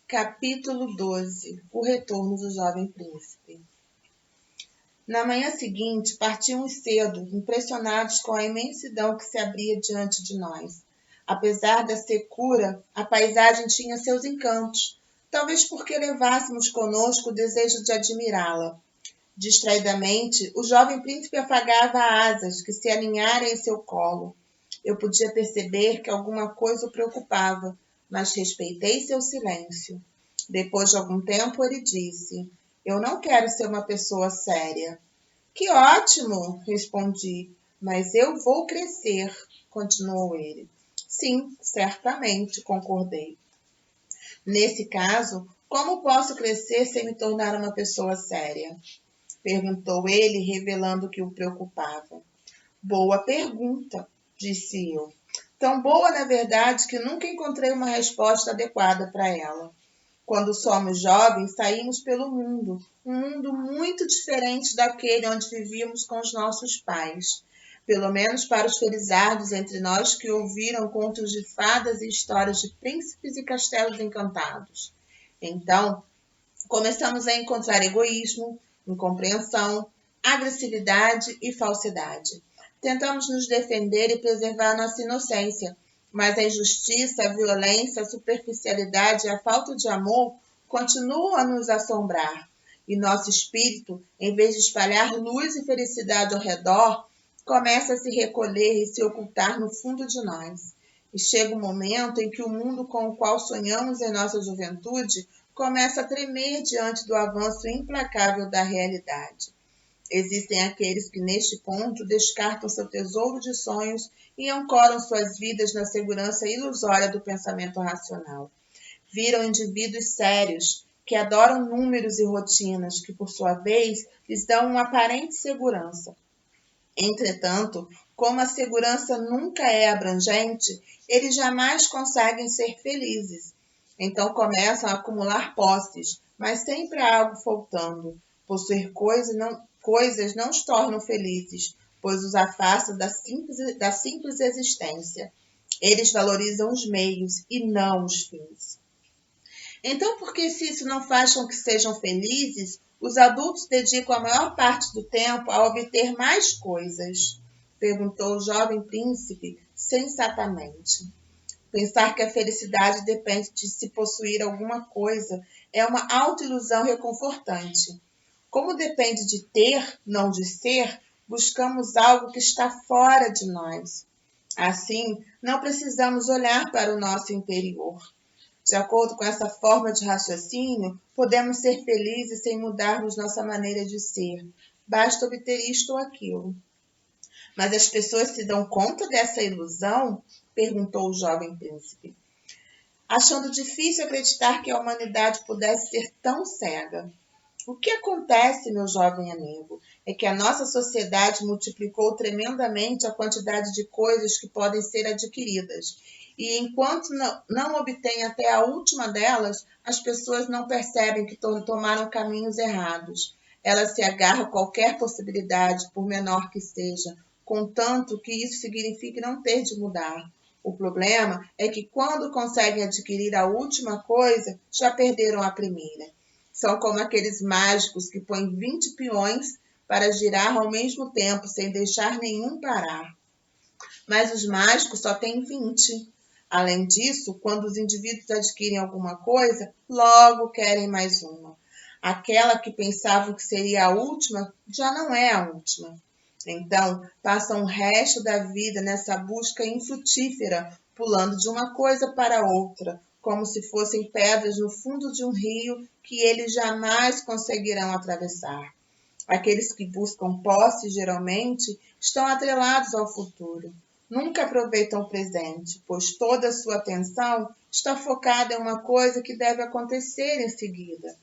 Capítulo 12. O retorno do jovem príncipe. Na manhã seguinte, partimos cedo, impressionados com a imensidão que se abria diante de nós. Apesar da secura, a paisagem tinha seus encantos, talvez porque levássemos conosco o desejo de admirá-la. Distraidamente, o jovem príncipe afagava asas que se aninharam em seu colo. Eu podia perceber que alguma coisa o preocupava, mas respeitei seu silêncio. Depois de algum tempo, ele disse: "Eu não quero ser uma pessoa séria." "Que ótimo!" respondi. "Mas eu vou crescer", continuou ele. "Sim, certamente", concordei. "Nesse caso, como posso crescer sem me tornar uma pessoa séria?" perguntou ele, revelando o que o preocupava. "Boa pergunta", disse eu. Tão boa, na verdade, que nunca encontrei uma resposta adequada para ela. Quando somos jovens, saímos pelo mundo, um mundo muito diferente daquele onde vivíamos com os nossos pais. Pelo menos para os felizardos entre nós que ouviram contos de fadas e histórias de príncipes e castelos encantados. Então, começamos a encontrar egoísmo, incompreensão, agressividade e falsidade. Tentamos nos defender e preservar nossa inocência, mas a injustiça, a violência, a superficialidade e a falta de amor continuam a nos assombrar. E nosso espírito, em vez de espalhar luz e felicidade ao redor, começa a se recolher e se ocultar no fundo de nós. E chega um momento em que o mundo com o qual sonhamos em nossa juventude começa a tremer diante do avanço implacável da realidade. Existem aqueles que, neste ponto, descartam seu tesouro de sonhos e ancoram suas vidas na segurança ilusória do pensamento racional. Viram indivíduos sérios, que adoram números e rotinas, que, por sua vez, lhes dão uma aparente segurança. Entretanto, como a segurança nunca é abrangente, eles jamais conseguem ser felizes. Então começam a acumular posses, mas sempre há algo faltando. Possuir coisas não os tornam felizes, pois os afasta da simples existência. Eles valorizam os meios e não os fins. Então, porque se isso não faz com que sejam felizes, os adultos dedicam a maior parte do tempo a obter mais coisas? Perguntou o jovem príncipe sensatamente. Pensar que a felicidade depende de se possuir alguma coisa é uma autoilusão reconfortante. Como depende de ter, não de ser, buscamos algo que está fora de nós. Assim, não precisamos olhar para o nosso interior. De acordo com essa forma de raciocínio, podemos ser felizes sem mudarmos nossa maneira de ser. Basta obter isto ou aquilo. Mas as pessoas se dão conta dessa ilusão? Perguntou o jovem príncipe, achando difícil acreditar que a humanidade pudesse ser tão cega. O que acontece, meu jovem amigo, é que a nossa sociedade multiplicou tremendamente a quantidade de coisas que podem ser adquiridas. E enquanto não obtêm até a última delas, as pessoas não percebem que tomaram caminhos errados. Elas se agarram a qualquer possibilidade, por menor que seja, contanto que isso signifique não ter de mudar. O problema é que quando conseguem adquirir a última coisa, já perderam a primeira. São como aqueles mágicos que põem 20 peões para girar ao mesmo tempo, sem deixar nenhum parar. Mas os mágicos só têm 20. Além disso, quando os indivíduos adquirem alguma coisa, logo querem mais uma. Aquela que pensavam que seria a última, já não é a última. Então, passam o resto da vida nessa busca infrutífera, pulando de uma coisa para outra, como se fossem pedras no fundo de um rio que eles jamais conseguirão atravessar. Aqueles que buscam posse, geralmente, estão atrelados ao futuro. Nunca aproveitam o presente, pois toda a sua atenção está focada em uma coisa que deve acontecer em seguida.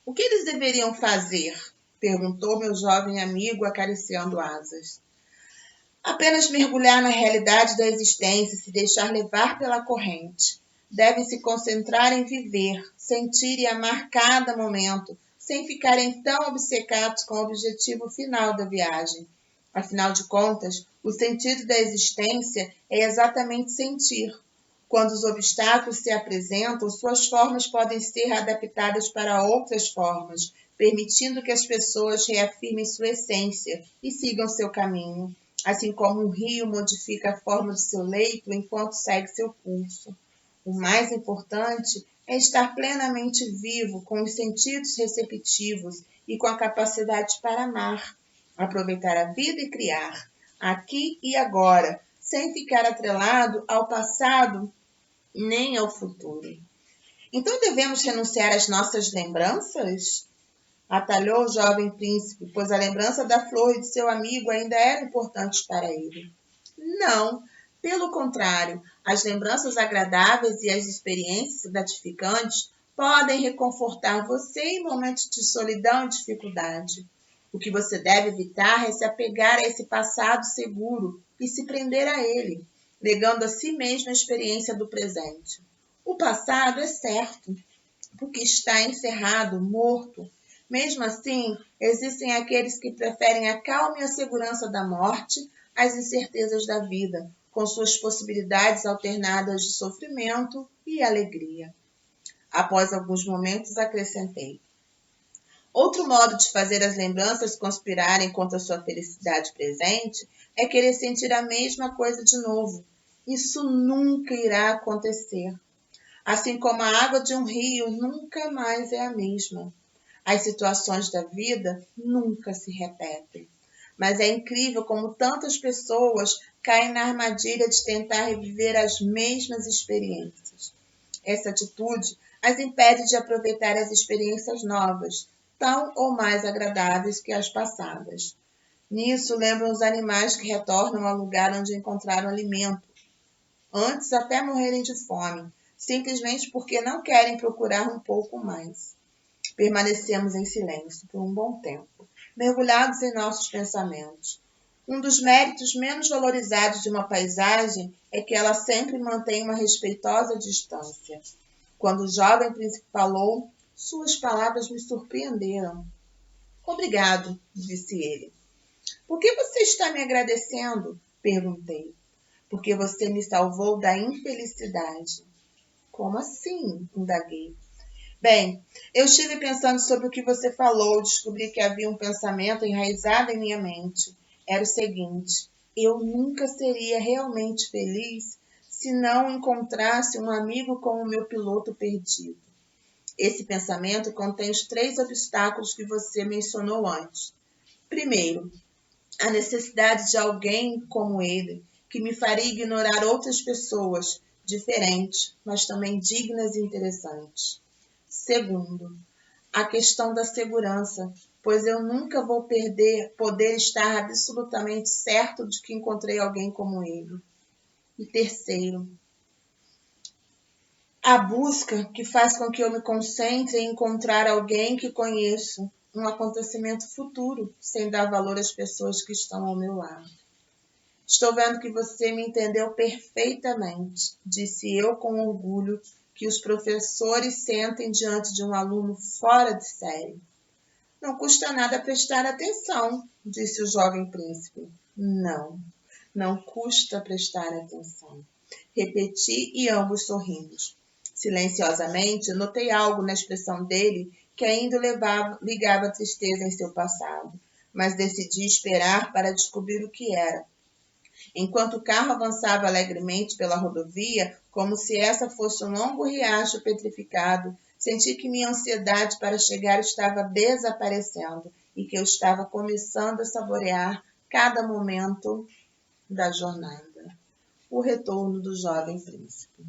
O que eles deveriam fazer? Perguntou meu jovem amigo, acariciando asas. Apenas mergulhar na realidade da existência e se deixar levar pela corrente. Devem se concentrar em viver, sentir e amar cada momento, sem ficarem tão obcecados com o objetivo final da viagem. Afinal de contas, o sentido da existência é exatamente sentir. Quando os obstáculos se apresentam, suas formas podem ser adaptadas para outras formas, permitindo que as pessoas reafirmem sua essência e sigam seu caminho, assim como um rio modifica a forma de seu leito enquanto segue seu curso. O mais importante é estar plenamente vivo, com os sentidos receptivos e com a capacidade para amar, aproveitar a vida e criar, aqui e agora, sem ficar atrelado ao passado nem ao futuro. Então devemos renunciar às nossas lembranças? Atalhou o jovem príncipe, pois a lembrança da flor e de seu amigo ainda era importante para ele. Não, pelo contrário, as lembranças agradáveis e as experiências gratificantes podem reconfortar você em momentos de solidão e dificuldade. O que você deve evitar é se apegar a esse passado seguro e se prender a ele, negando a si mesmo a experiência do presente. O passado é certo, porque está encerrado, morto. Mesmo assim, existem aqueles que preferem a calma e a segurança da morte às incertezas da vida, com suas possibilidades alternadas de sofrimento e alegria. Após alguns momentos, acrescentei: outro modo de fazer as lembranças conspirarem contra sua felicidade presente é querer sentir a mesma coisa de novo. Isso nunca irá acontecer. Assim como a água de um rio nunca mais é a mesma. As situações da vida nunca se repetem. Mas é incrível como tantas pessoas caem na armadilha de tentar reviver as mesmas experiências. Essa atitude as impede de aproveitar as experiências novas, tão ou mais agradáveis que as passadas. Nisso lembram os animais que retornam ao lugar onde encontraram alimento, antes até morrerem de fome, simplesmente porque não querem procurar um pouco mais. Permanecemos em silêncio por um bom tempo, mergulhados em nossos pensamentos. Um dos méritos menos valorizados de uma paisagem é que ela sempre mantém uma respeitosa distância. Quando o jovem príncipe falou, suas palavras me surpreenderam. Obrigado, disse ele. Por que você está me agradecendo? Perguntei. Porque você me salvou da infelicidade. Como assim? Indaguei. Bem, eu estive pensando sobre o que você falou, descobri que havia um pensamento enraizado em minha mente. Era o seguinte: eu nunca seria realmente feliz se não encontrasse um amigo como o meu piloto perdido. Esse pensamento contém os 3 obstáculos que você mencionou antes. Primeiro, a necessidade de alguém como ele, que me faria ignorar outras pessoas diferentes, mas também dignas e interessantes. Segundo, a questão da segurança, pois eu nunca vou poder estar absolutamente certo de que encontrei alguém como ele. E terceiro, a busca que faz com que eu me concentre em encontrar alguém que conheço, um acontecimento futuro, sem dar valor às pessoas que estão ao meu lado. Estou vendo que você me entendeu perfeitamente, disse eu com orgulho que os professores sentem diante de um aluno fora de série. Não custa nada prestar atenção, disse o jovem príncipe. Não, não custa prestar atenção. Repeti e ambos sorrimos. Silenciosamente, notei algo na expressão dele que ainda ligava tristeza em seu passado, mas decidi esperar para descobrir o que era. Enquanto o carro avançava alegremente pela rodovia, como se essa fosse um longo riacho petrificado, senti que minha ansiedade para chegar estava desaparecendo e que eu estava começando a saborear cada momento da jornada. O retorno do jovem príncipe.